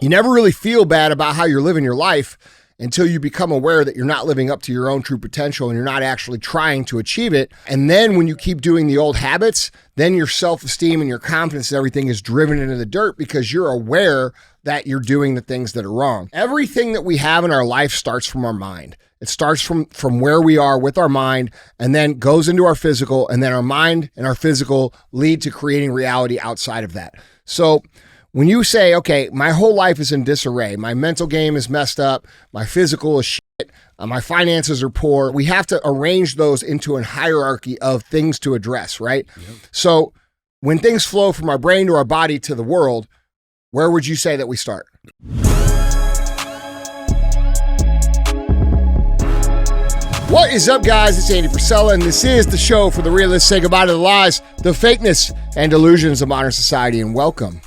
You never really feel bad about how you're living your life until you become aware that you're not living up to your own true potential and you're not actually trying to achieve it. And then when you keep doing the old habits, then your self-esteem and your confidence and everything is driven into the dirt because you're aware that you're doing the things that are wrong. Everything that we have in our life starts from our mind. It starts from where we are with our mind and then goes into our physical, and then our mind and our physical lead to creating reality outside of that. So when you say, okay, my whole life is in disarray, my mental game is messed up, my physical is shit, my finances are poor, we have to arrange those into a hierarchy of things to address, right? Yep. So when things flow from our brain to our body to the world, where would you say that we start? What is up, guys? It's Andy Frisella, and this is the show for the realists. Say goodbye to the lies, the fakeness, and delusions of modern society, and welcome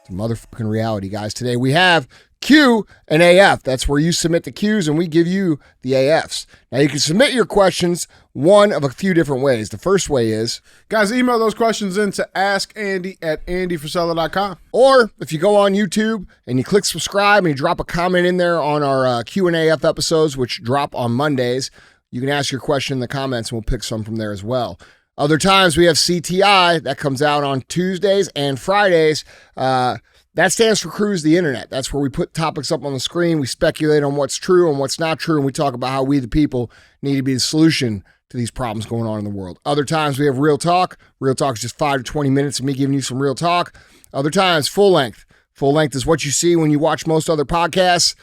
to motherfucking reality, guys. Today we have Q&AF. That's where you submit the Qs and we give you the AFs. Now you can submit your questions one of a few different ways. The first way is, guys, email those questions in to askandy@andyfrisella.com. Or if you go on YouTube and you click subscribe and you drop a comment in there on our Q&AF episodes, which drop on Mondays, you can ask your question in the comments and we'll pick some from there as well. Other times we have CTI that comes out on Tuesdays and Fridays. That stands for Cruise the Internet. That's where we put topics up on the screen. We speculate on what's true and what's not true, and we talk about how we, the people, need to be the solution to these problems going on in the world. Other times we have Real Talk. Real Talk is just 5 to 20 minutes of me giving you some real talk. Other times, full length. Full length is what you see when you watch most other podcasts.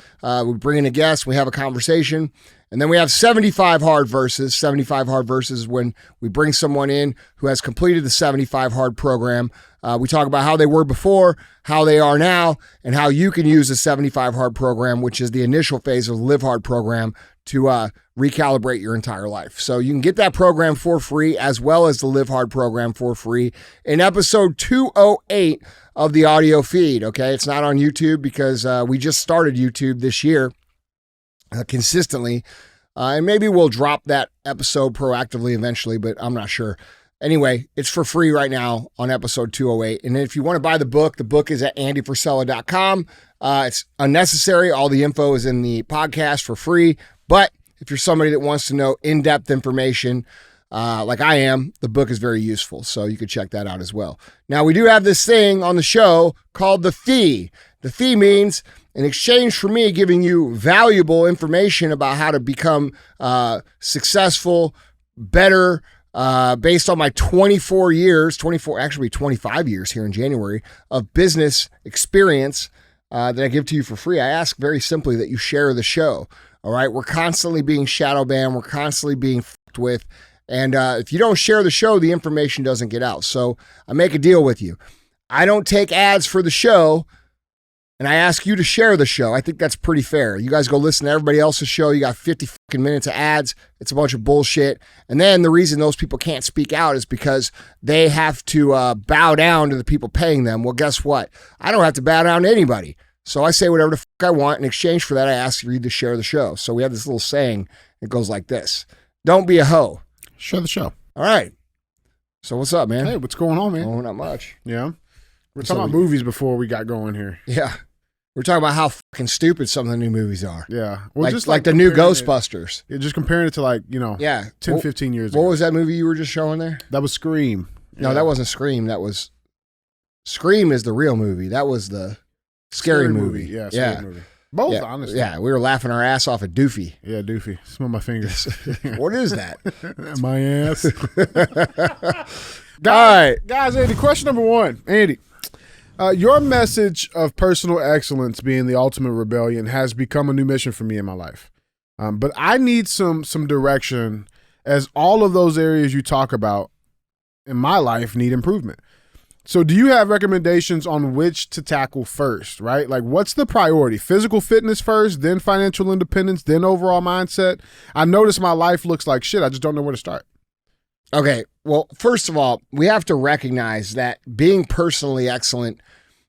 We bring in a guest, we have a conversation. And then we have 75 hard verses. 75 hard verses is when we bring someone in who has completed the 75 hard program. We talk about how they were before, how they are now, and how you can use the 75 hard program, which is the initial phase of the Live Hard program, to recalibrate your entire life. So you can get that program for free as well as the Live Hard program for free in episode 208 of the audio feed, okay? It's not on YouTube because we just started YouTube this year consistently, and maybe we'll drop that episode proactively eventually, but I'm not sure. Anyway, it's for free right now on episode 208. And if you want to buy the book is at andyfrisella.com. It's unnecessary. All the info is in the podcast for free. But if you're somebody that wants to know in-depth information, like I am, the book is very useful. So you could check that out as well. Now, we do have this thing on the show called the fee. The fee means in exchange for me giving you valuable information about how to become successful, better, based on my 25 years here in January of business experience that I give to you for free. I ask very simply that you share the show. All right. We're constantly being shadow banned. We're constantly being fucked with. And if you don't share the show, the information doesn't get out. So I make a deal with you. I don't take ads for the show, and I ask you to share the show. I think that's pretty fair. You guys go listen to everybody else's show. You got 50 fucking minutes of ads. It's a bunch of bullshit. And then the reason those people can't speak out is because they have to bow down to the people paying them. Well, guess what? I don't have to bow down to anybody. So I say whatever the fuck I want. In exchange for that, I ask you to share the show. So we have this little saying. It goes like this. Don't be a hoe. Share the show. All right. So what's up, man? Hey, what's going on, man? Oh, not much. Yeah. We're talking about movies before we got going here. Yeah. We're talking about how fucking stupid some of the new movies are. Yeah. Well, like the new Ghostbusters. Just comparing it to 10, 15 years ago. What was that movie you were just showing there? That was Scream. No, that wasn't Scream. Scream is the real movie. That was the scary movie. Yeah, scary movie. Both, honestly. Yeah, we were laughing our ass off at Doofy. Yeah, Doofy. Smell my fingers. What is that? My ass. Guys, Andy, question number one. Andy, your message of personal excellence being the ultimate rebellion has become a new mission for me in my life. But I need some direction, as all of those areas you talk about in my life need improvement. So do you have recommendations on which to tackle first, right? Like, what's the priority? Physical fitness first, then financial independence, then overall mindset? I notice my life looks like shit. I just don't know where to start. Okay. Well, first of all, we have to recognize that being personally excellent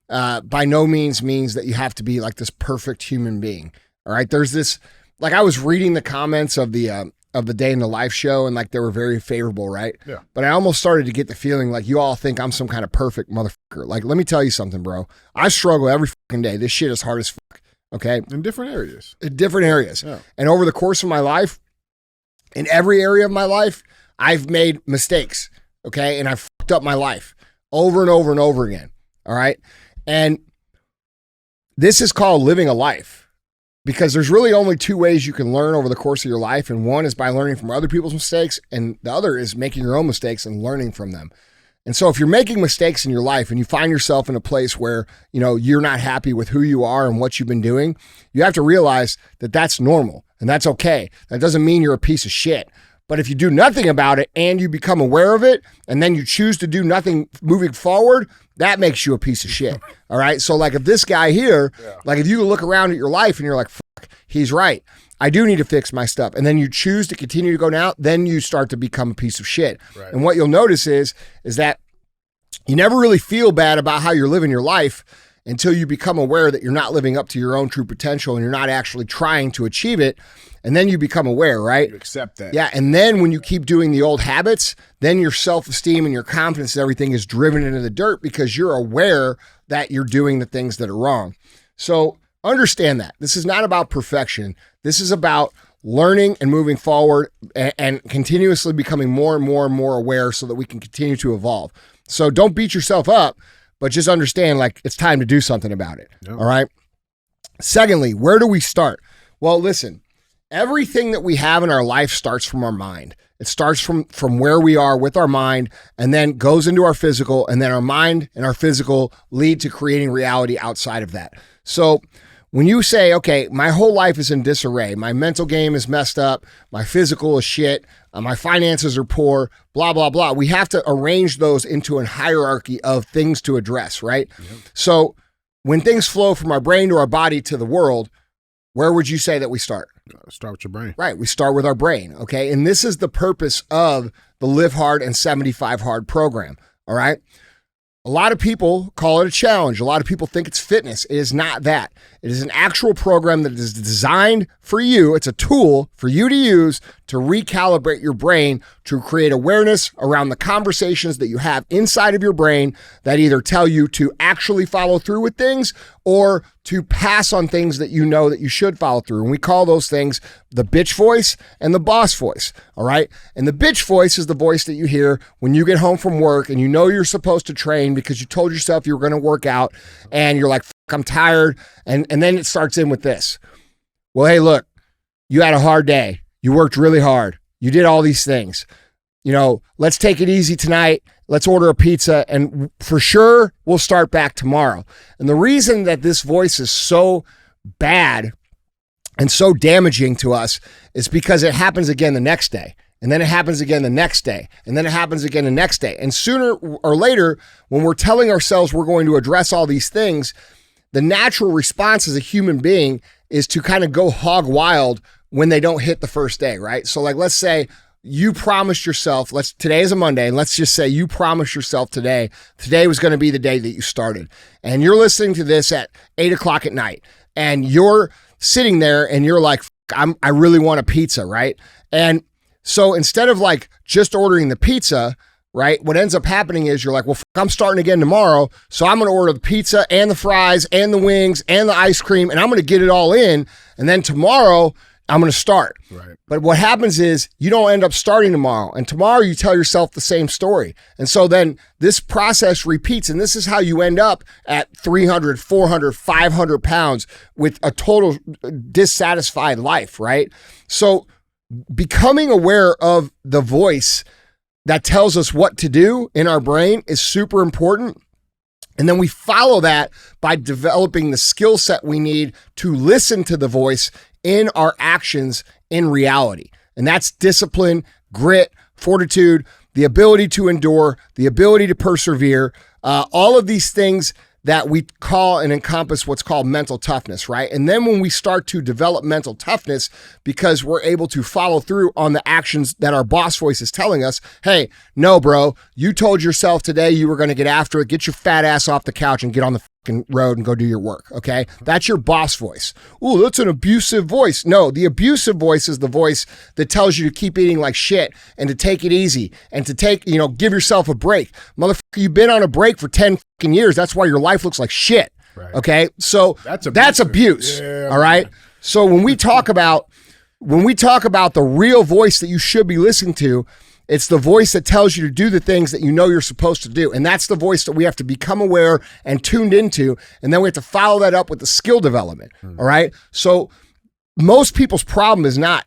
by no means that you have to be like this perfect human being. All right. There's this, like I was reading the comments of the of the Day in the Life show, and like they were very favorable, right? Yeah. But I almost started to get the feeling like you all think I'm some kind of perfect motherfucker. Like, let me tell you something, bro. I struggle every fucking day. This shit is hard as fuck. Okay. In different areas. In different areas. Yeah. And over the course of my life, in every area of my life, I've made mistakes. Okay. And I've fucked up my life over and over and over again. All right. And this is called living a life. Because there's really only two ways you can learn over the course of your life. And one is by learning from other people's mistakes. And the other is making your own mistakes and learning from them. And so if you're making mistakes in your life and you find yourself in a place where, you know, you're not happy with who you are and what you've been doing, you have to realize that that's normal and that's okay. That doesn't mean you're a piece of shit. But if you do nothing about it and you become aware of it and then you choose to do nothing moving forward, that makes you a piece of shit. All right. So like if this guy here, like if you look around at your life and you're like, fuck, he's right. I do need to fix my stuff. And then you choose to continue to go down, then you start to become a piece of shit. Right. And what you'll notice is that you never really feel bad about how you're living your life until you become aware that you're not living up to your own true potential and you're not actually trying to achieve it. And then you become aware, right? You accept that. Yeah. And then when you keep doing the old habits, then your self-esteem and your confidence and everything is driven into the dirt because you're aware that you're doing the things that are wrong. So understand that. This is not about perfection. This is about learning and moving forward and continuously becoming more and more and more aware so that we can continue to evolve. So don't beat yourself up, but just understand like it's time to do something about it. Yep. All right. Secondly, where do we start? Well, listen, everything that we have in our life starts from our mind. It starts from where we are with our mind and then goes into our physical, and then our mind and our physical lead to creating reality outside of that. So when you say, okay, my whole life is in disarray, my mental game is messed up, my physical is shit, my finances are poor, blah, blah, blah. We have to arrange those into a hierarchy of things to address, right? Mm-hmm. So when things flow from our brain to our body to the world, where would you say that we start? Start with your brain. Right. We start with our brain. Okay. And this is the purpose of the Live Hard and 75 Hard program. All right. A lot of people call it a challenge. A lot of people think it's fitness. It is not that. It is an actual program that is designed for you. It's a tool for you to use to recalibrate your brain to create awareness around the conversations that you have inside of your brain that either tell you to actually follow through with things or to pass on things that you know that you should follow through. And we call those things the bitch voice and the boss voice, all right? And the bitch voice is the voice that you hear when you get home from work and you know you're supposed to train because you told yourself you were going to work out and you're like, fuck, I'm tired. And then it starts in with this. Well, hey, look, you had a hard day. You worked really hard. You did all these things. You know, let's take it easy tonight. Let's order a pizza and for sure we'll start back tomorrow. And the reason that this voice is so bad and so damaging to us is because it happens again the next day. And then it happens again the next day. And then it happens again the next day. And sooner or later, when we're telling ourselves we're going to address all these things, the natural response as a human being is to kind of go hog wild when they don't hit the first day, right? So like, let's say you promised yourself, today is a Monday, and let's just say you promised yourself today was going to be the day that you started. And you're listening to this at 8:00 at night, and you're sitting there and you're like, I really want a pizza, right? And so instead of like just ordering the pizza, right, what ends up happening is you're like, well, I'm starting again tomorrow, so I'm going to order the pizza and the fries and the wings and the ice cream, and I'm going to get it all in, and then tomorrow I'm going to start. Right. But what happens is you don't end up starting tomorrow. And tomorrow you tell yourself the same story. And so then this process repeats. And this is how you end up at 300, 400, 500 pounds with a total dissatisfied life, right? So becoming aware of the voice that tells us what to do in our brain is super important. And then we follow that by developing the skill set we need to listen to the voice in our actions in reality. And that's discipline, grit, fortitude, the ability to endure, the ability to persevere, all of these things that we call and encompass what's called mental toughness, right? And then when we start to develop mental toughness, because we're able to follow through on the actions that our boss voice is telling us, hey, no, bro, you told yourself today you were going to get after it, get your fat ass off the couch and get on the road and go do your work. Okay. That's your boss voice. Ooh, that's an abusive voice. No, the abusive voice is the voice that tells you to keep eating like shit and to take it easy and to take, give yourself a break. Motherfucker, you've been on a break for 10 fucking years. That's why your life looks like shit. Right. Okay. So that's abuse. Yeah, all right. Man. So when we talk about the real voice that you should be listening to, it's the voice that tells you to do the things that you know you're supposed to do. And that's the voice that we have to become aware and tuned into. And then we have to follow that up with the skill development. All right. So most people's problem is not,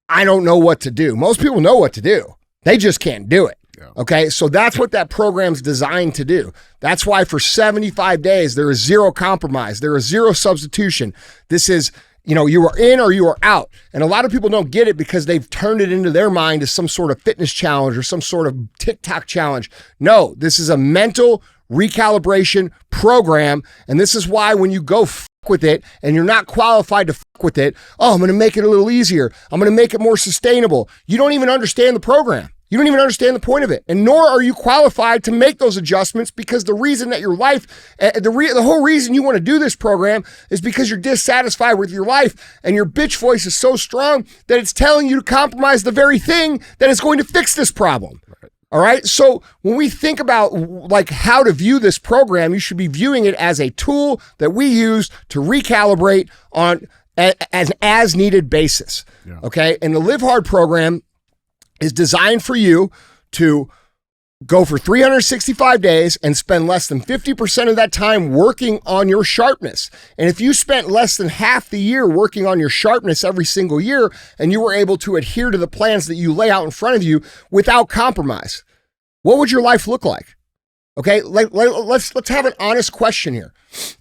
I don't know what to do. Most people know what to do. They just can't do it. Yeah. Okay. So that's what that program's designed to do. That's why for 75 days, there is zero compromise. There is zero substitution. This is, you are in or you are out. And a lot of people don't get it because they've turned it into their mind as some sort of fitness challenge or some sort of TikTok challenge. No, this is a mental recalibration program. And this is why when you go with it and you're not qualified to with it, I'm going to make it a little easier. I'm going to make it more sustainable. You don't even understand the program. You don't even understand the point of it. And nor are you qualified to make those adjustments because the reason that your life, the whole reason you want to do this program is because you're dissatisfied with your life and your bitch voice is so strong that it's telling you to compromise the very thing that is going to fix this problem. Right. All right. So when we think about like how to view this program, you should be viewing it as a tool that we use to recalibrate on an as needed basis. Yeah. Okay. And the Live Hard program is designed for you to go for 365 days and spend less than 50% of that time working on your sharpness. And if you spent less than half the year working on your sharpness every single year and you were able to adhere to the plans that you lay out in front of you without compromise, what would your life look like? Okay, let's have an honest question here.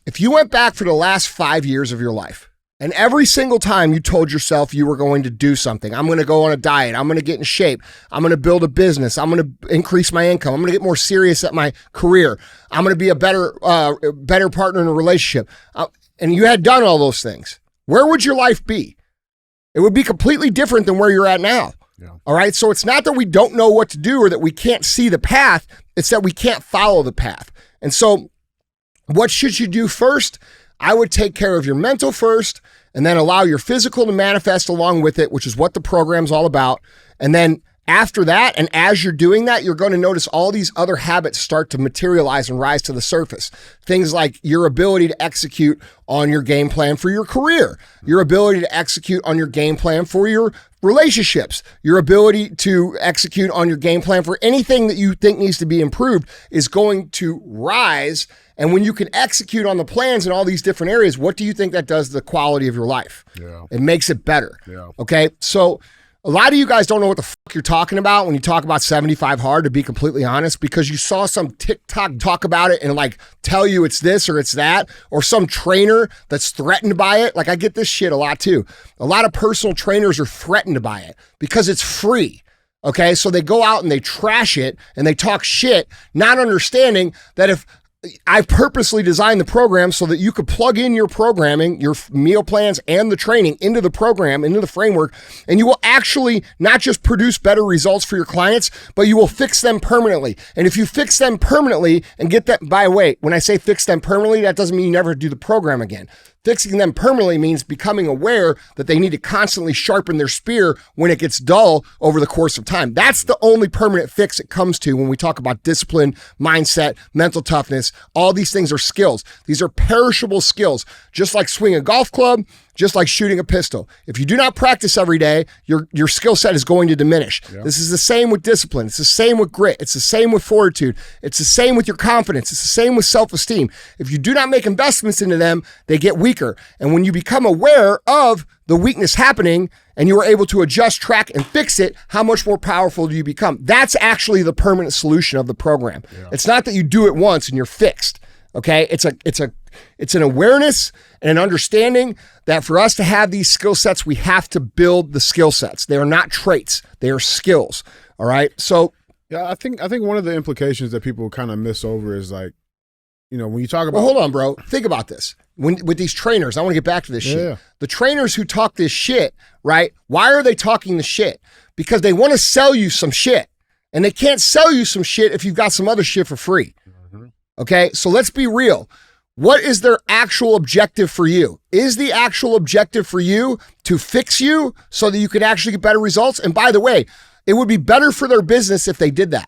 If you went back for the last 5 years of your life, and every single time you told yourself you were going to do something, I'm going to go on a diet, I'm going to get in shape, I'm going to build a business, I'm going to increase my income, I'm going to get more serious at my career, I'm going to be a better partner in a relationship, and you had done all those things, where would your life be? It would be completely different than where you're at now. Yeah. All right. So it's not that we don't know what to do or that we can't see the path. It's that we can't follow the path. And so what should you do first? I would take care of your mental first and then allow your physical to manifest along with it, which is what the program's all about. And then after that, and as you're doing that, you're going to notice all these other habits start to materialize and rise to the surface. Things like your ability to execute on your game plan for your career, your ability to execute on your game plan for your relationships, your ability to execute on your game plan for anything that you think needs to be improved is going to rise. And when you can execute on the plans in all these different areas, what do you think that does to the quality of your life? Yeah. It makes it better. Yeah. Okay. So a lot of you guys don't know what the fuck you're talking about when you talk about 75 hard, to be completely honest, because you saw some TikTok talk about it and like tell you it's this or it's that, or some trainer that's threatened by it. Like I get this shit a lot too. A lot of personal trainers are threatened by it because it's free. Okay. So they go out and they trash it and they talk shit, not understanding that if I purposely designed the program so that you could plug in your programming, your meal plans, and the training into the program, into the framework, and you will actually not just produce better results for your clients, but you will fix them permanently. And if you fix them permanently and get that, by the way, when I say fix them permanently, that doesn't mean you never do the program again. Fixing them permanently means becoming aware that they need to constantly sharpen their spear when it gets dull over the course of time. That's the only permanent fix it comes to when we talk about discipline, mindset, mental toughness. All these things are skills. These are perishable skills, just like swinging a golf club, just like shooting a pistol. If you do not practice every day, your skill set is going to diminish. Yeah. This is the same with discipline. It's the same with grit. It's the same with fortitude. It's the same with your confidence. It's the same with self-esteem. If you do not make investments into them, they get weaker. And when you become aware of the weakness happening and you are able to adjust, track, and fix it, how much more powerful do you become? That's actually the permanent solution of the program. Yeah. It's not that you do it once and you're fixed. Okay, it's an awareness and an understanding that for us to have these skill sets, we have to build the skill sets. They are not traits; they are skills. All right. So yeah, I think one of the implications that people kind of miss over is like, when you talk about. Well, hold on, bro. Think about this. With these trainers, I want to get back to this shit. Yeah. The trainers who talk this shit, right? Why are they talking the shit? Because they want to sell you some shit, and they can't sell you some shit if you've got some other shit for free. Okay, so let's be real. What is their actual objective for you? Is the actual objective for you to fix you so that you can actually get better results? And by the way, it would be better for their business if they did that.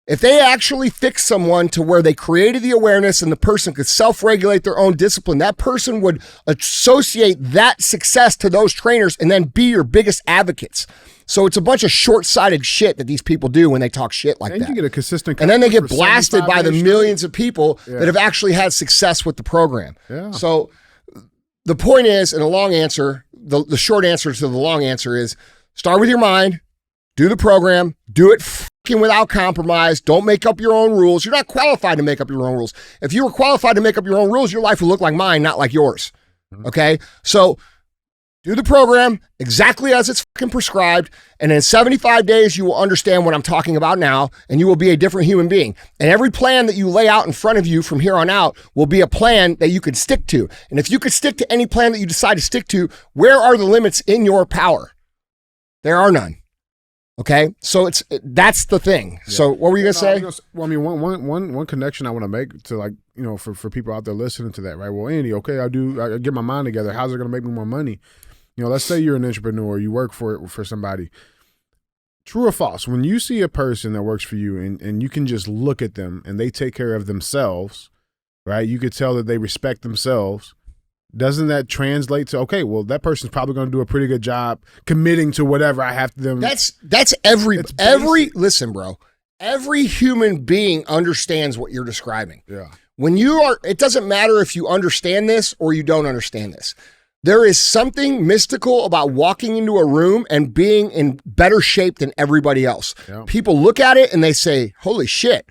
If they actually fixed someone to where they created the awareness and the person could self-regulate their own discipline, that person would associate that success to those trainers and then be your biggest advocates. So it's a bunch of short-sighted shit that these people do when they talk shit like and that. You get a consistent, and then they get blasted by the millions of people that have actually had success with the program. Yeah. So the point is, in a long answer, the short answer to the long answer is start with your mind, do the program, do it fucking without compromise. Don't make up your own rules. You're not qualified to make up your own rules. If you were qualified to make up your own rules, your life would look like mine, not like yours. Okay? So do the program exactly as it's fucking prescribed, and in 75 days, you will understand what I'm talking about now, and you will be a different human being. And every plan that you lay out in front of you from here on out will be a plan that you could stick to. And if you could stick to any plan that you decide to stick to, where are the limits in your power? There are none. Okay? So that's the thing. Yeah. So what were you going to say? Well, I mean, one connection I want to make to, like, you know, for people out there listening to that, right? Well, Andy, okay, I get my mind together. How's it going to make me more money? You know, let's say you're an entrepreneur, you work for somebody. True or false, when you see a person that works for you and you can just look at them and they take care of themselves, right? You could tell that they respect themselves. Doesn't that translate to, okay, well, that person's probably going to do a pretty good job committing to whatever I have to them. That's every listen, bro. Every human being understands what you're describing. Yeah. When it doesn't matter if you understand this or you don't understand this. There is something mystical about walking into a room and being in better shape than everybody else. Yeah. People look at it and they say, holy shit,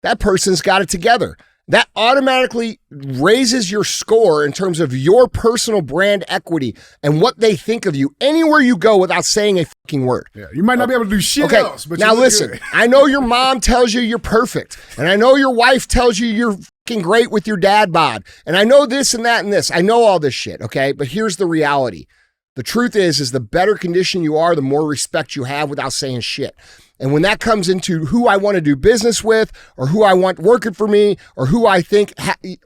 that person's got it together. That automatically raises your score in terms of your personal brand equity and what they think of you anywhere you go without saying a fucking word. Yeah, you might not be able to do shit else. But now listen, I know your mom tells you you're perfect. And I know your wife tells you you're fucking great with your dad bod. And I know this and that and this. I know all this shit, okay? But here's the reality. The truth is the better condition you are, the more respect you have without saying shit. And when that comes into who I want to do business with or who I want working for me or who I think,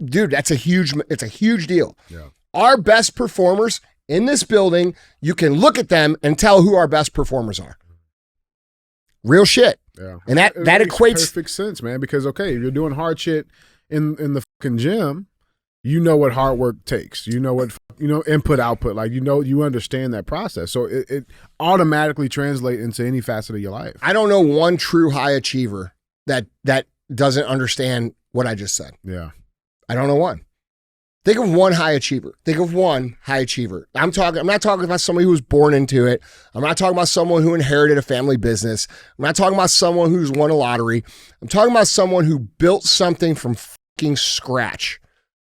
dude, it's a huge deal. Yeah. Our best performers in this building, you can look at them and tell who our best performers are. Real shit. Yeah. And that equates perfect sense, man, because okay, if you're doing hard shit in the fucking gym, you know what hard work takes. You know what input output, like you understand that process. So it automatically translates into any facet of your life. I don't know one true high achiever that doesn't understand what I just said. Yeah. I don't know one. Think of one high achiever. Think of one high achiever. I'm not talking about somebody who was born into it. I'm not talking about someone who inherited a family business. I'm not talking about someone who's won a lottery. I'm talking about someone who built something from fucking scratch.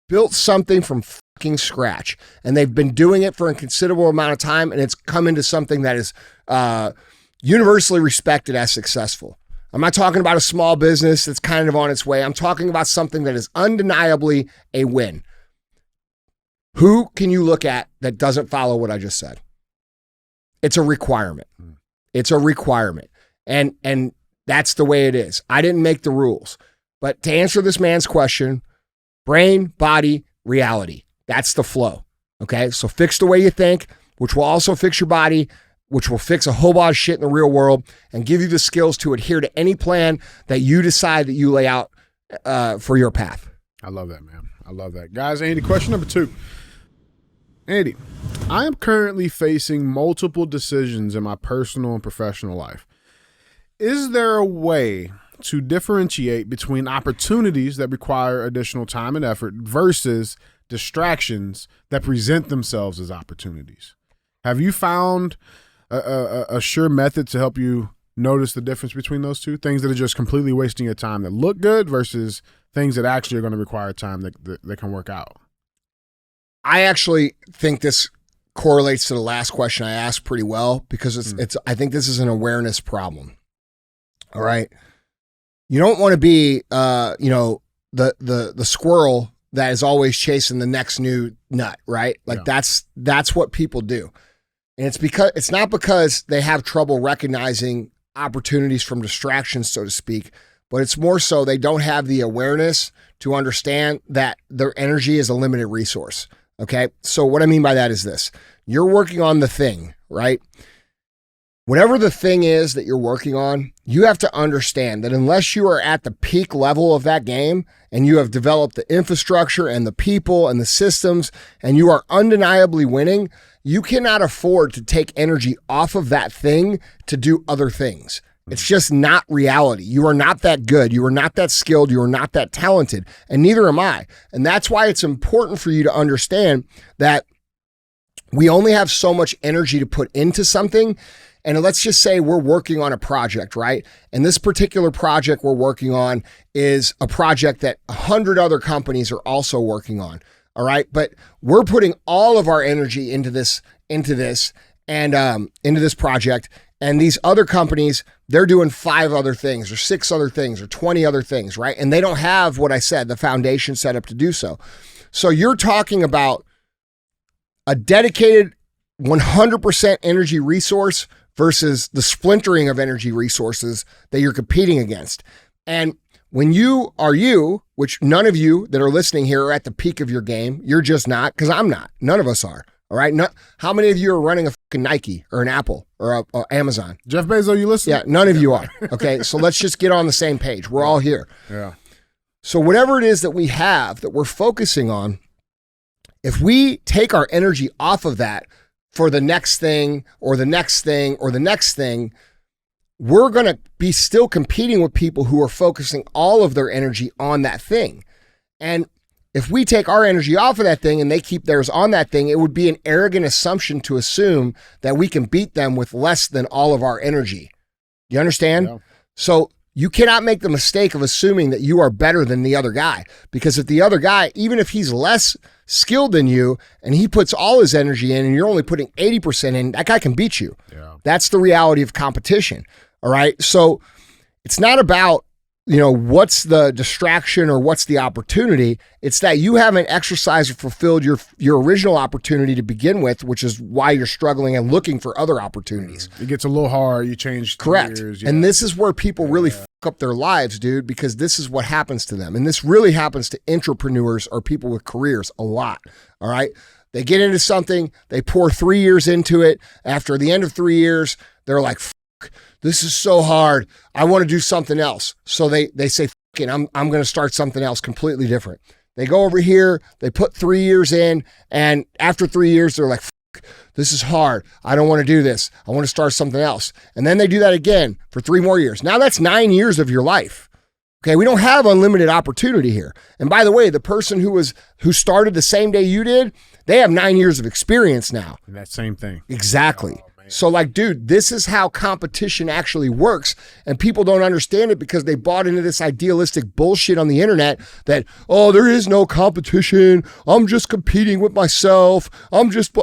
Built something from fucking scratch. And they've been doing it for a considerable amount of time, and it's come into something that is universally respected as successful. I'm not talking about a small business that's kind of on its way. I'm talking about something that is undeniably a win. Who can you look at that doesn't follow what I just said? It's a requirement. It's a requirement. And that's the way it is. I didn't make the rules. But to answer this man's question, brain, body, reality. That's the flow. Okay? So fix the way you think, which will also fix your body, which will fix a whole lot of shit in the real world and give you the skills to adhere to any plan that you decide that you lay out for your path. I love that, man. I love that. Guys, Andy, question number 2. Andy, I am currently facing multiple decisions in my personal and professional life. Is there a way to differentiate between opportunities that require additional time and effort versus distractions that present themselves as opportunities? Have you found a sure method to help you notice the difference between those two? Things that are just completely wasting your time that look good versus things that actually are going to require time that can work out? I actually think this correlates to the last question I asked pretty well because I think this is an awareness problem. All right. You don't want to be, the squirrel that is always chasing the next new nut, right? Like that's what people do. And it's not because they have trouble recognizing opportunities from distractions, so to speak, but it's more so they don't have the awareness to understand that their energy is a limited resource. Okay. So what I mean by that is this: you're working on the thing, right? Whatever the thing is that you're working on, you have to understand that unless you are at the peak level of that game and you have developed the infrastructure and the people and the systems and you are undeniably winning, you cannot afford to take energy off of that thing to do other things. It's just not reality. You are not that good. You are not that skilled. You are not that talented, and neither am I. And that's why it's important for you to understand that we only have so much energy to put into something. And let's just say we're working on a project, right? And this particular project we're working on is a project that 100 other companies are also working on. All right. But we're putting all of our energy into this and into this project. And these other companies, they're doing 5 other things or 6 other things or 20 other things, right? And they don't have what I said, the foundation set up to do so. So you're talking about a dedicated 100% energy resource versus the splintering of energy resources that you're competing against. And when you are which none of you that are listening here are at the peak of your game, you're just not, because I'm not. None of us are. All right. How many of you are running a fucking Nike or an Apple or a Amazon? Jeff Bezos, you listen? Yeah, none of you are. Okay. So let's just get on the same page. We're all here. Yeah. So whatever it is that we have that we're focusing on, if we take our energy off of that for the next thing or the next thing or the next thing, we're going to be still competing with people who are focusing all of their energy on that thing. And if we take our energy off of that thing and they keep theirs on that thing, it would be an arrogant assumption to assume that we can beat them with less than all of our energy. You understand? Yeah. So you cannot make the mistake of assuming that you are better than the other guy, because if the other guy, even if he's less skilled than you and he puts all his energy in and you're only putting 80% in, that guy can beat you. Yeah. That's the reality of competition. All right. So it's not about, what's the distraction or what's the opportunity. It's that you haven't exercised or fulfilled your original opportunity to begin with, which is why you're struggling and looking for other opportunities. It gets a little hard. You change Correct. gears, yeah. And this is where people really fuck up their lives, dude, because this is what happens to them. And this really happens to entrepreneurs or people with careers a lot. All right. They get into something, they pour 3 years into it. After the end of 3 years, they're like, this is so hard. I want to do something else. So they say, fuck it, I'm going to start something else completely different. They go over here, they put 3 years in, and after 3 years, they're like, fuck, this is hard. I don't want to do this. I want to start something else. And then they do that again for 3 more years. Now that's 9 years of your life. Okay, we don't have unlimited opportunity here. And by the way, the person who started the same day you did, they have 9 years of experience now. And that same thing. Exactly. So like, dude, this is how competition actually works. And people don't understand it because they bought into this idealistic bullshit on the internet that, oh, there is no competition. I'm just competing with myself.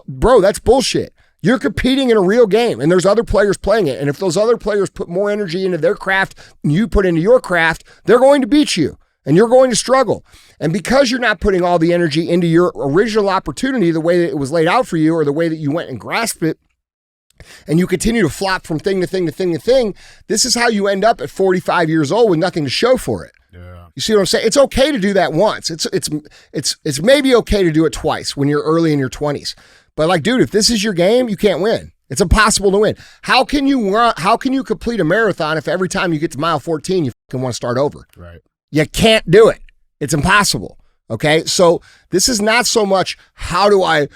Bro, that's bullshit. You're competing in a real game and there's other players playing it. And if those other players put more energy into their craft than you put into your craft, they're going to beat you and you're going to struggle. And because you're not putting all the energy into your original opportunity the way that it was laid out for you or the way that you went and grasped it, and you continue to flop from thing to thing to thing to thing, this is how you end up at 45 years old with nothing to show for it. Yeah. You see what I'm saying? It's okay to do that once. It's maybe okay to do it twice when you're early in your 20s. But like, dude, if this is your game, you can't win. It's impossible to win. How can you complete a marathon if every time you get to mile 14 you fucking want to start over? Right. You can't do it. It's impossible. Okay? So this is not so much how do I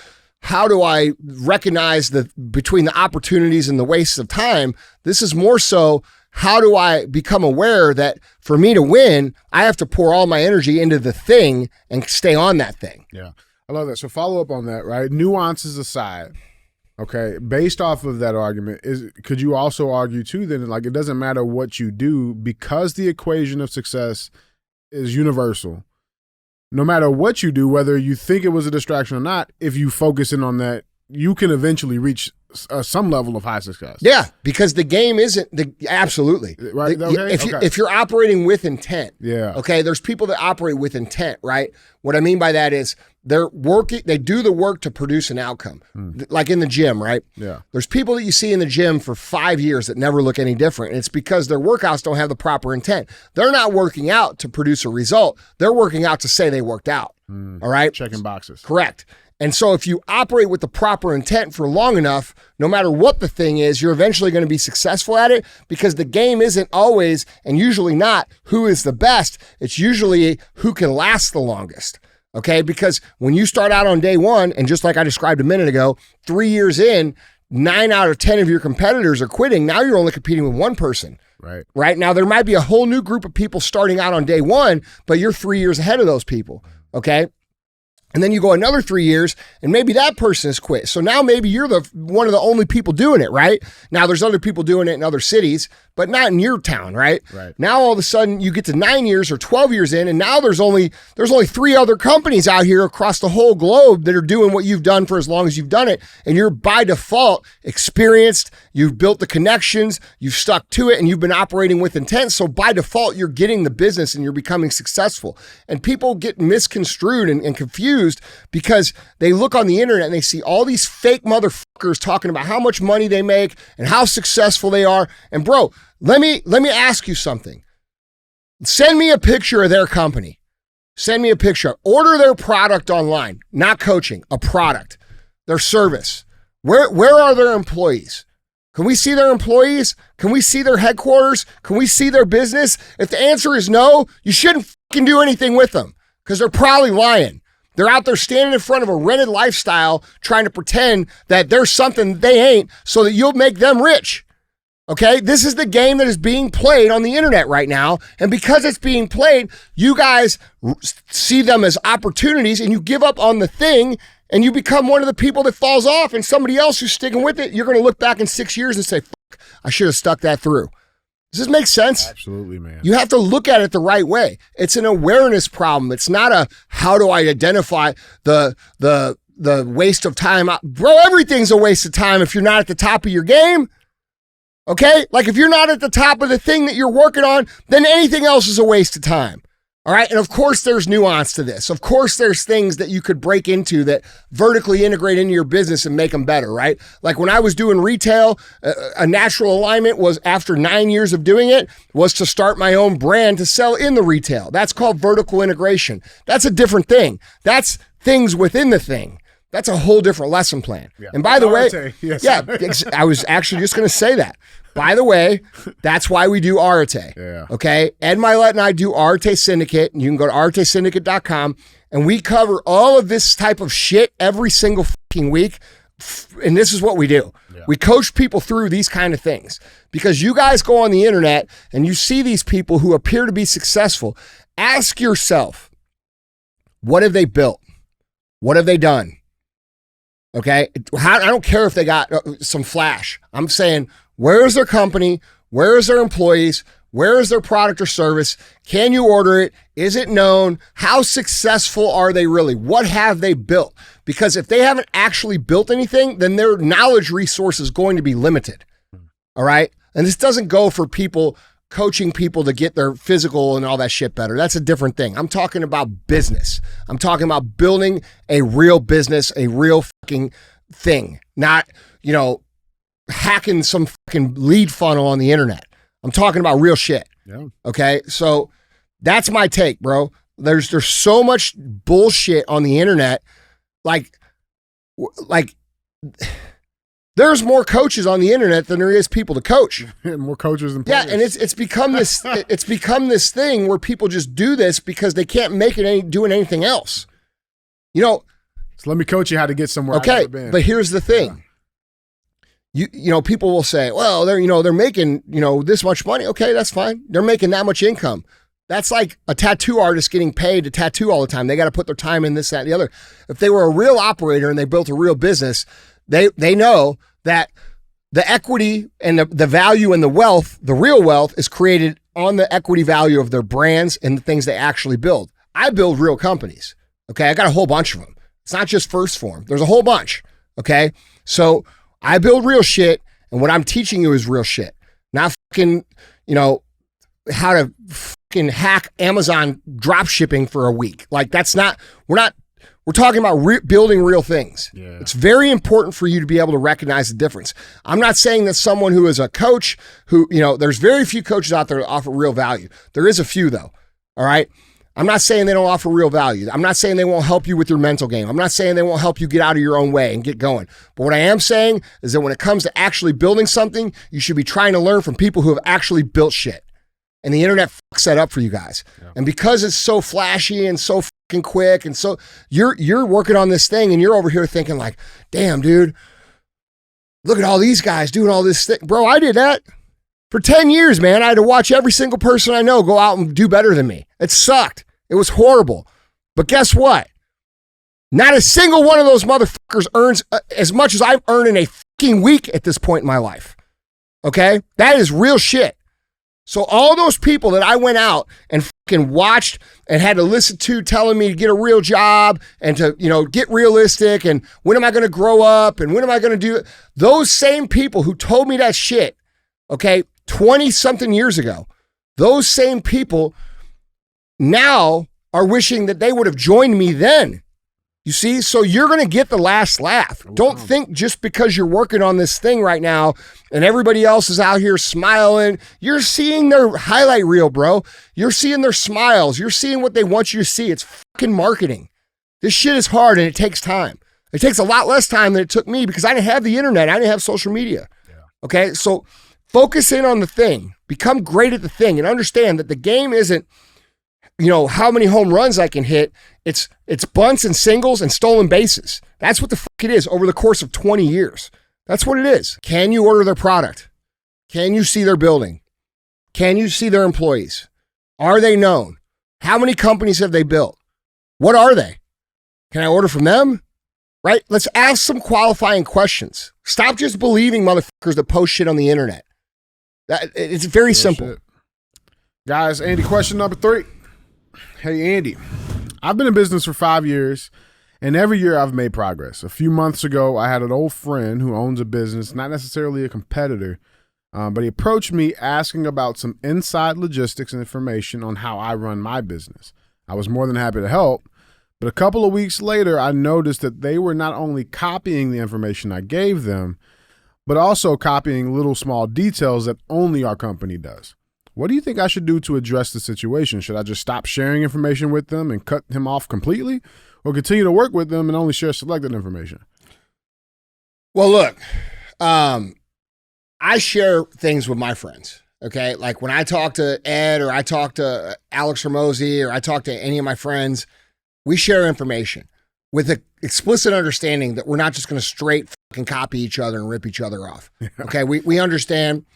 recognize between the opportunities and the waste of time. This is more so, how do I become aware that for me to win, I have to pour all my energy into the thing and stay on that thing. Yeah. I love that. So follow up on that, right? Nuances aside, okay, based off of that argument, could you also argue too then, like, it doesn't matter what you do because the equation of success is universal. No matter what you do, whether you think it was a distraction or not, if you focus in on that, you can eventually reach some level of high success. Yeah, because the game isn't absolutely right. Okay? If you're operating with intent, yeah. Okay, there's people that operate with intent, right? What I mean by that is they're working. They do the work to produce an outcome, like in the gym, right? Yeah. There's people that you see in the gym for 5 years that never look any different. And it's because their workouts don't have the proper intent. They're not working out to produce a result. They're working out to say they worked out. All right, Checking boxes. Correct. And so if you operate with the proper intent for long enough, no matter what the thing is, you're eventually going to be successful at it, because the game isn't always, and usually not, who is the best. It's usually who can last the longest. Okay? Because when you start out on day one, and just like I described a minute ago, 3 years in, 9 out of 10 of your competitors are quitting. Now you're only competing with one person. Right? Now there might be a whole new group of people starting out on day one, but you're 3 years ahead of those people. Okay? And then you go another 3 years, and maybe that person has quit. So now maybe you're one of the only people doing it, right? Now there's other people doing it in other cities, but not in your town, right? Now all of a sudden you get to 9 years or 12 years in, and now there's only 3 other companies out here across the whole globe that are doing what you've done for as long as you've done it. And you're by default experienced. You've built the connections, you've stuck to it, and you've been operating with intent. So by default, you're getting the business and you're becoming successful. And people get misconstrued and confused because they look on the internet and they see all these fake motherfuckers talking about how much money they make and how successful they are. And bro, let me ask you something. Send me a picture of their company. Send me a picture. Order their product online, not coaching, a product, their service. Where are their employees? Can we see their employees? Can we see their headquarters? Can we see their business? If the answer is no, you shouldn't fucking do anything with them, because they're probably lying. They're out there standing in front of a rented lifestyle trying to pretend that there's something they ain't so that you'll make them rich. Okay? This is the game that is being played on the internet right now. And because it's being played, you guys see them as opportunities and you give up on the thing and you become one of the people that falls off, and somebody else who's sticking with it, you're going to look back in 6 years and say, fuck, I should have stuck that through. Does this make sense? Absolutely, man. You have to look at it the right way. It's an awareness problem. It's not a how do I identify the waste of time. Bro, everything's a waste of time if you're not at the top of your game. Okay? Like if you're not at the top of the thing that you're working on, then anything else is a waste of time. All right? And of course there's nuance to this. Of course there's things that you could break into that vertically integrate into your business and make them better, right? Like when I was doing retail, a natural alignment was, after 9 years of doing it, was to start my own brand to sell in the retail. That's called vertical integration. That's a different thing. That's things within the thing. That's a whole different lesson plan. Yeah. And by the way, yes. Yeah, I was actually just going to say that. By the way, that's why we do Arete. Yeah. Okay? Ed Milet and I do Arete Syndicate, and you can go to aretesyndicate.com, and we cover all of this type of shit every single fucking week. And this is what we do. Yeah. We coach people through these kind of things, because you guys go on the internet and you see these people who appear to be successful. Ask yourself, what have they built? What have they done? Okay? I don't care if they got some flash. I'm saying, where is their company? Where is their employees? Where is their product or service? Can you order it? Is it known? How successful are they really? What have they built? Because if they haven't actually built anything, then their knowledge resource is going to be limited. All right? And this doesn't go for people coaching people to get their physical and all that shit better. That's a different thing. I'm talking about business. I'm talking about building a real business, a real fucking thing, not, hacking some fucking lead funnel on the internet. I'm talking about real shit. Yeah. Okay? So that's my take, bro. There's so much bullshit on the internet. Like there's more coaches on the internet than there is people to coach. More coaches than players. Yeah, and it's become this it's become this thing where people just do this because they can't make it doing anything else. So let me coach you how to get somewhere. Okay, but here's the thing. Yeah. People will say, well, they're making, this much money. Okay, that's fine. They're making that much income. That's like a tattoo artist getting paid to tattoo all the time. They got to put their time in this, that, and the other. If they were a real operator and they built a real business, they know that the equity and the value and the wealth, the real wealth, is created on the equity value of their brands and the things they actually build. I build real companies. Okay, I got a whole bunch of them. It's not just First Form. There's a whole bunch. Okay, so I build real shit, and what I'm teaching you is real shit. Not fucking, how to fucking hack Amazon drop shipping for a week. Like we're talking about building real things. Yeah. It's very important for you to be able to recognize the difference. I'm not saying that someone who is a coach who, there's very few coaches out there that offer real value. There is a few though. All right. I'm not saying they don't offer real value. I'm not saying they won't help you with your mental game. I'm not saying they won't help you get out of your own way and get going. But what I am saying is that when it comes to actually building something, you should be trying to learn from people who have actually built shit. And the internet fucks that up for you guys. Yeah. And because it's so flashy and so fucking quick, and so you're working on this thing and you're over here thinking like, damn, dude, look at all these guys doing all this thing. Bro, I did that. For 10 years, man, I had to watch every single person I know go out and do better than me. It sucked. It was horrible. But guess what? Not a single one of those motherfuckers earns as much as I've earned in a fucking week at this point in my life. Okay? That is real shit. So all those people that I went out and fucking watched and had to listen to telling me to get a real job and to, get realistic and when am I going to grow up and when am I going to do it? Those same people who told me that shit, okay, 20-something years ago, those same people now are wishing that they would have joined me then. You see? So you're going to get the last laugh. Don't think just because you're working on this thing right now and everybody else is out here smiling, you're seeing their highlight reel, bro. You're seeing their smiles. You're seeing what they want you to see. It's fucking marketing. This shit is hard and it takes time. It takes a lot less time than it took me because I didn't have the internet. I didn't have social media. Yeah. Okay? So focus in on the thing. Become great at the thing and understand that the game isn't, how many home runs I can hit. It's bunts and singles and stolen bases. That's what the fuck it is over the course of 20 years. That's what it is. Can you order their product? Can you see their building? Can you see their employees? Are they known? How many companies have they built? What are they? Can I order from them? Right? Let's ask some qualifying questions. Stop just believing motherfuckers that post shit on the internet. It's very simple. Shit. Guys, Andy, question number 3. Hey, Andy, I've been in business for 5 years, and every year I've made progress. A few months ago, I had an old friend who owns a business, not necessarily a competitor, but he approached me asking about some inside logistics and information on how I run my business. I was more than happy to help, but a couple of weeks later, I noticed that they were not only copying the information I gave them, but also copying little small details that only our company does. What do you think I should do to address the situation? Should I just stop sharing information with them and cut him off completely, or continue to work with them and only share selected information? Well, look, I share things with my friends, okay? Like when I talk to Ed or I talk to Alex Hormozy or I talk to any of my friends, we share information with an explicit understanding that we're not just going to straight fucking copy each other and rip each other off, okay? We understand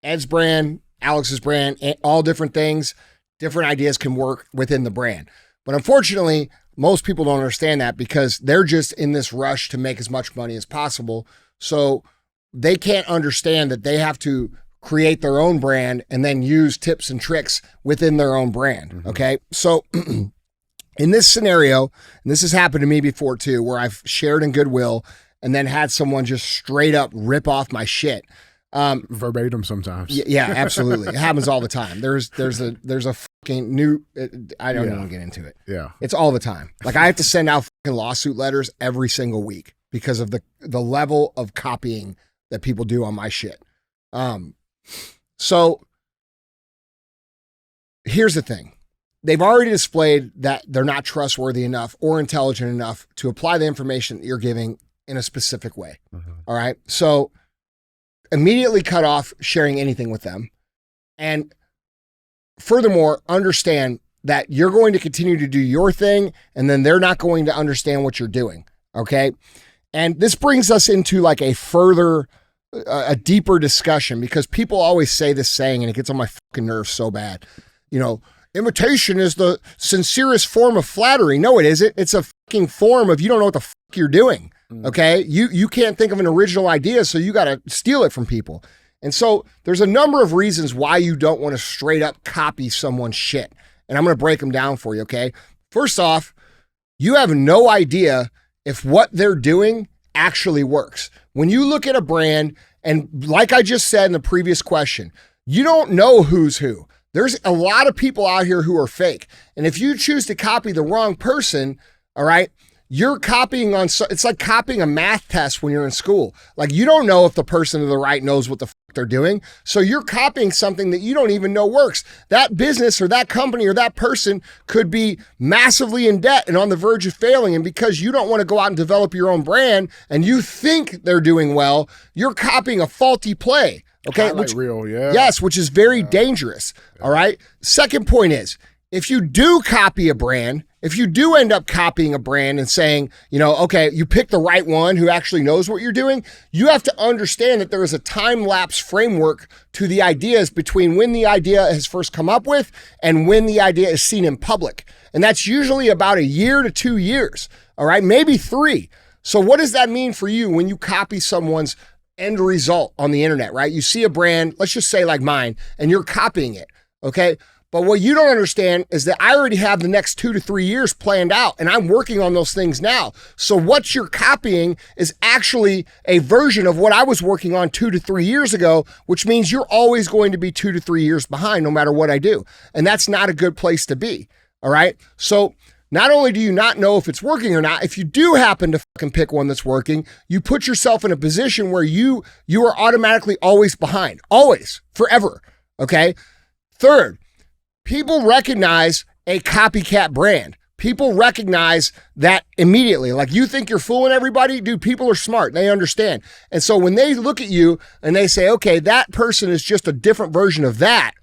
Ed's brand, Alex's brand, all different things, different ideas can work within the brand. But unfortunately, most people don't understand that because they're just in this rush to make as much money as possible. So they can't understand that they have to create their own brand and then use tips and tricks within their own brand. Mm-hmm. Okay. So in this scenario, and this has happened to me before too, where I've shared in Goodwill and then had someone just straight up rip off my shit. Verbatim sometimes. Yeah, absolutely. It happens all the time. There's a fucking new, I don't even want to get into it. Yeah. It's all the time. Like I have to send out fucking lawsuit letters every single week because of the level of copying that people do on my shit. So here's the thing. They've already displayed that they're not trustworthy enough or intelligent enough to apply the information that you're giving in a specific way. Mm-hmm. All right. So immediately cut off sharing anything with them. And furthermore, understand that you're going to continue to do your thing and then they're not going to understand what you're doing. Okay. And this brings us into like a deeper discussion because people always say this saying and it gets on my fucking nerves so bad. Imitation is the sincerest form of flattery. No, it isn't. It's a fucking form of you don't know what the fuck you're doing. Okay. You can't think of an original idea, so you got to steal it from people. And so there's a number of reasons why you don't want to straight up copy someone's shit. And I'm going to break them down for you. Okay. First off, you have no idea if what they're doing actually works. when you look at a brand, and like I just said in the previous question, you don't know who's who. There's a lot of people out here who are fake. And if you choose to copy the wrong person, all right, you're copying on, it's like copying a math test when you're in school. Like you don't know if the person to the right knows what the they're doing. So you're copying something that you don't even know works. That business or that company or that person could be massively in debt and on the verge of failing. And because you don't want to go out and develop your own brand and you think they're doing well, you're copying a faulty play. Okay. Which, real, yeah. Yes, which is very dangerous. All right. Second point is, if you do copy a brand, if you do end up copying a brand and saying, okay, you pick the right one who actually knows what you're doing, you have to understand that there is a time-lapse framework to the ideas between when the idea has first come up with and when the idea is seen in public. And that's usually about a year to 2 years, all right, maybe 3. So what does that mean for you when you copy someone's end result on the internet, right? You see a brand, let's just say like mine, and you're copying it, okay? But what you don't understand is that I already have the next 2 to 3 years planned out and I'm working on those things now. So what you're copying is actually a version of what I was working on 2 to 3 years ago, which means you're always going to be 2 to 3 years behind no matter what I do. And that's not a good place to be. All right. So not only do you not know if it's working or not, if you do happen to fucking pick one that's working, you put yourself in a position where you are automatically always behind, always, forever. Okay. Third, people recognize a copycat brand. People recognize that immediately. Like you think you're fooling everybody? Dude, people are smart. They understand. And so when they look at you and they say, okay, that person is just a different version of that,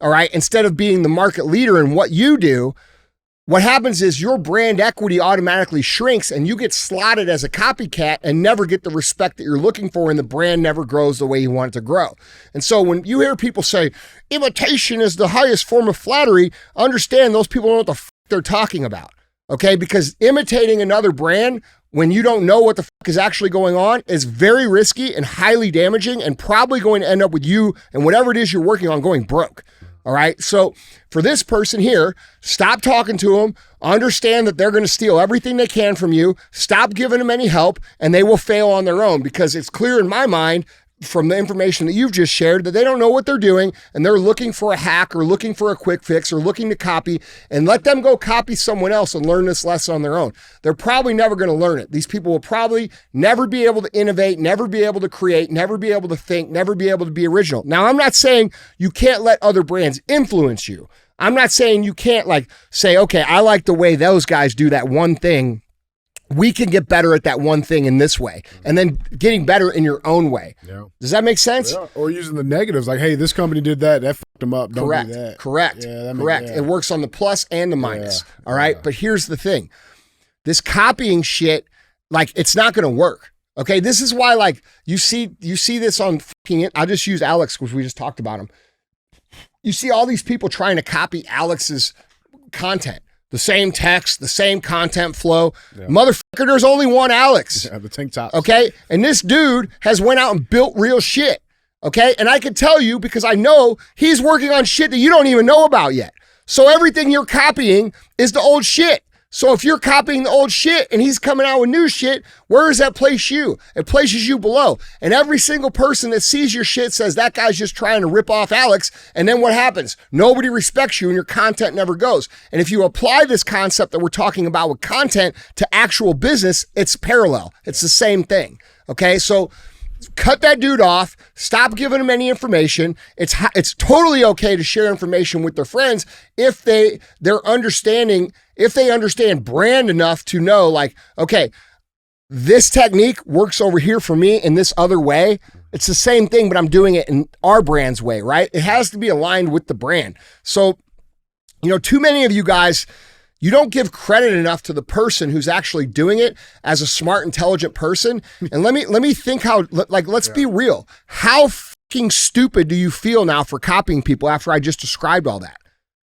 all right, instead of being the market leader in what you do, what happens is your brand equity automatically shrinks and you get slotted as a copycat and never get the respect that you're looking for, and the brand never grows the way you want it to grow. And so when you hear people say imitation is the highest form of flattery, understand those people don't know what the fuck they're talking about, okay? Because imitating another brand when you don't know what the fuck is actually going on is very risky and highly damaging and probably going to end up with you and whatever it is you're working on going broke. All right. So for this person here, stop talking to them, understand that they're going to steal everything they can from you, stop giving them any help, and they will fail on their own, because it's clear in my mind from the information that you've just shared that they don't know what they're doing and they're looking for a hack or looking for a quick fix or looking to copy, and let them go copy someone else and learn this lesson on their own. They're probably never going to learn it. These people will probably never be able to innovate, never be able to create, never be able to think, never be able to be original. Now, I'm not saying you can't let other brands influence you. I'm not saying you can't say, okay, I like the way those guys do that one thing. We can get better at that one thing in this way, and then getting better in your own way. Yeah. Does that make sense? Yeah. Or using the negatives, like, hey, this company did that fucked them up. Don't Correct. do that. Correct. Yeah, correct. It works on the plus and the minus. Yeah. All right. Yeah. But here's the thing. This copying shit, it's not going to work. Okay. This is why, you see this on I'll just use Alex because we just talked about him. You see all these people trying to copy Alex's content. The same text, the same content flow. Yeah. Motherfucker, there's only one Alex. Yeah, the tank tops. Okay? And this dude has went out and built real shit. Okay? And I can tell you because I know he's working on shit that you don't even know about yet. So everything you're copying is the old shit. So if you're copying the old shit and he's coming out with new shit, where does that place you? It places you below. And every single person that sees your shit says that guy's just trying to rip off Alex. And then what happens? Nobody respects you and your content never goes. And if you apply this concept that we're talking about with content to actual business, it's parallel. It's the same thing. Okay? So cut that dude off. Stop giving him any information. It's totally okay to share information with their friends if they understand brand enough to know, okay, this technique works over here for me in this other way. It's the same thing, but I'm doing it in our brand's way, right? It has to be aligned with the brand. So, too many of you guys, you don't give credit enough to the person who's actually doing it as a smart, intelligent person. And let me think let's be real. How fucking stupid do you feel now for copying people after I just described all that?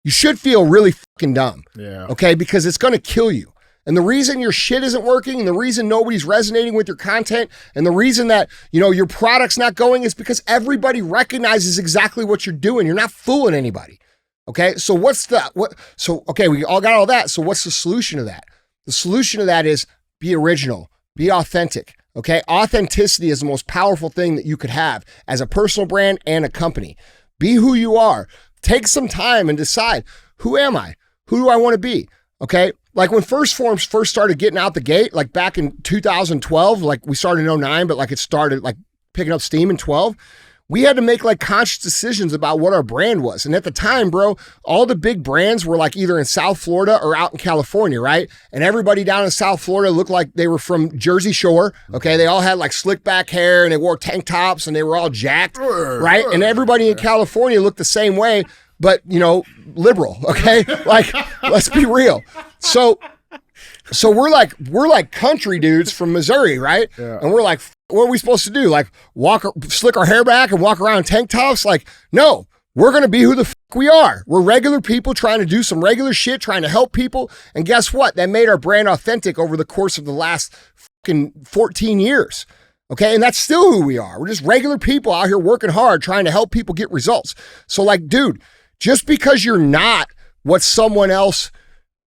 You should feel really fucking dumb. Yeah. Okay? Because it's going to kill you. And the reason your shit isn't working and the reason nobody's resonating with your content and the reason that, your product's not going is because everybody recognizes exactly what you're doing. You're not fooling anybody. Okay, so we all got all that. So what's the solution to that? The solution to that is be original, be authentic, Okay. Authenticity is the most powerful thing that you could have as a personal brand and a company. Be who you are. Take some time and decide, who am I? Who do I want to be? Okay. Like when First Forms first started getting out the gate, like back in 2012, like we started in 2009, but like it started like picking up steam in 12. We had to make like conscious decisions about what our brand was. And at the time, bro, all the big brands were like either in South Florida or out in California, right? And everybody down in South Florida looked like they were from Jersey Shore, okay? They all had like slick back hair and they wore tank tops and they were all jacked, right? And everybody in California looked the same way, but, you know, liberal, okay? Like, let's be real. So we're like country dudes from Missouri, right? Yeah. And we're like, what are we supposed to do? Like slick our hair back and walk around in tank tops? Like, no, we're going to be who the fuck we are. We're regular people trying to do some regular shit, trying to help people. And guess what? That made our brand authentic over the course of the last fucking 14 years. Okay. And that's still who we are. We're just regular people out here working hard, trying to help people get results. So like, dude, just because you're not what someone else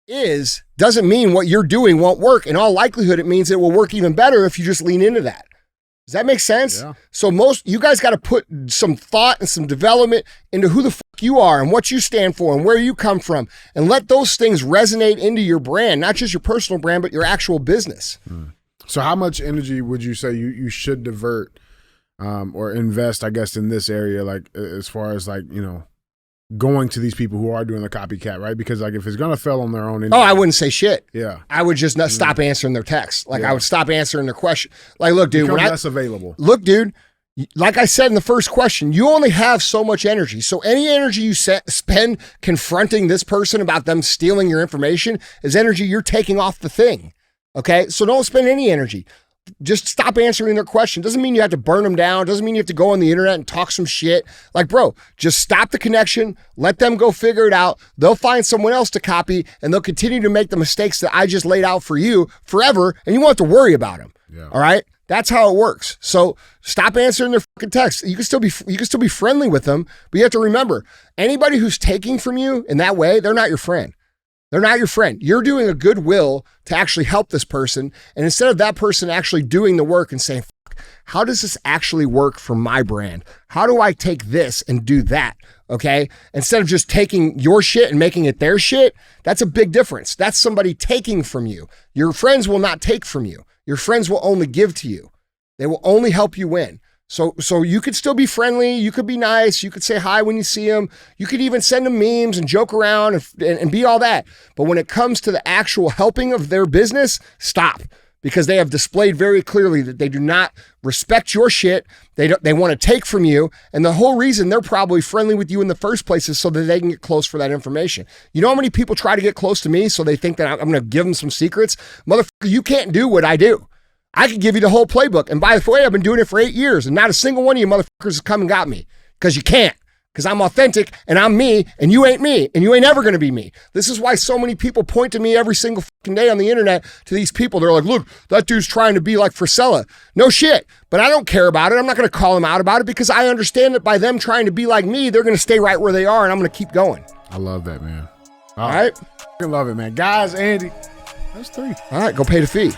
is doesn't mean what you're doing won't work. In all likelihood, it means it will work even better if you just lean into that. Does that make sense? Yeah. So you guys got to put some thought and some development into who the fuck you are and what you stand for and where you come from, and let those things resonate into your brand, not just your personal brand, but your actual business. So how much energy would you say you should divert or invest, I guess, in this area, like as far as like, you know, going to these people who are doing the copycat, right? Because like if it's gonna fail on their own, anyway, I wouldn't say shit. Yeah, I would just not stop answering their texts. Like I would stop answering their question. Like, look, dude, when less available. Look, dude, like I said in the first question, you only have so much energy. So any energy you spend confronting this person about them stealing your information is energy you're taking off the thing. Okay, so don't spend any energy. Just stop answering their question. Doesn't mean you have to burn them down. Doesn't mean you have to go on the internet and talk some shit. Like, bro, just stop the connection. Let them go figure it out. They'll find someone else to copy, and they'll continue to make the mistakes that I just laid out for you forever, and you won't have to worry about them. Yeah. All right? That's how it works. So stop answering their fucking texts. You can still be friendly with them, but you have to remember, anybody who's taking from you in that way, they're not your friend. They're not your friend. You're doing a goodwill to actually help this person. And instead of that person actually doing the work and saying, how does this actually work for my brand? How do I take this and do that? Okay. Instead of just taking your shit and making it their shit, that's a big difference. That's somebody taking from you. Your friends will not take from you. Your friends will only give to you. They will only help you win. So you could still be friendly. You could be nice. You could say hi when you see them. You could even send them memes and joke around and be all that. But when it comes to the actual helping of their business, stop. Because they have displayed very clearly that they do not respect your shit. They want to take from you. And the whole reason they're probably friendly with you in the first place is so that they can get close for that information. You know how many people try to get close to me so they think that I'm going to give them some secrets? Motherfucker, you can't do what I do. I could give you the whole playbook. And by the way, I've been doing it for 8 years, and not a single one of you motherfuckers has come and got me, because you can't. Because I'm authentic and I'm me and you ain't me and you ain't ever going to be me. This is why so many people point to me every single fucking day on the internet to these people. They're like, look, that dude's trying to be like Frisella. No shit. But I don't care about it. I'm not going to call them out about it, because I understand that by them trying to be like me, they're going to stay right where they are, and I'm going to keep going. I love that, man. All right. I love it, man. Guys, Andy, that's 3. All right. Go pay the fee.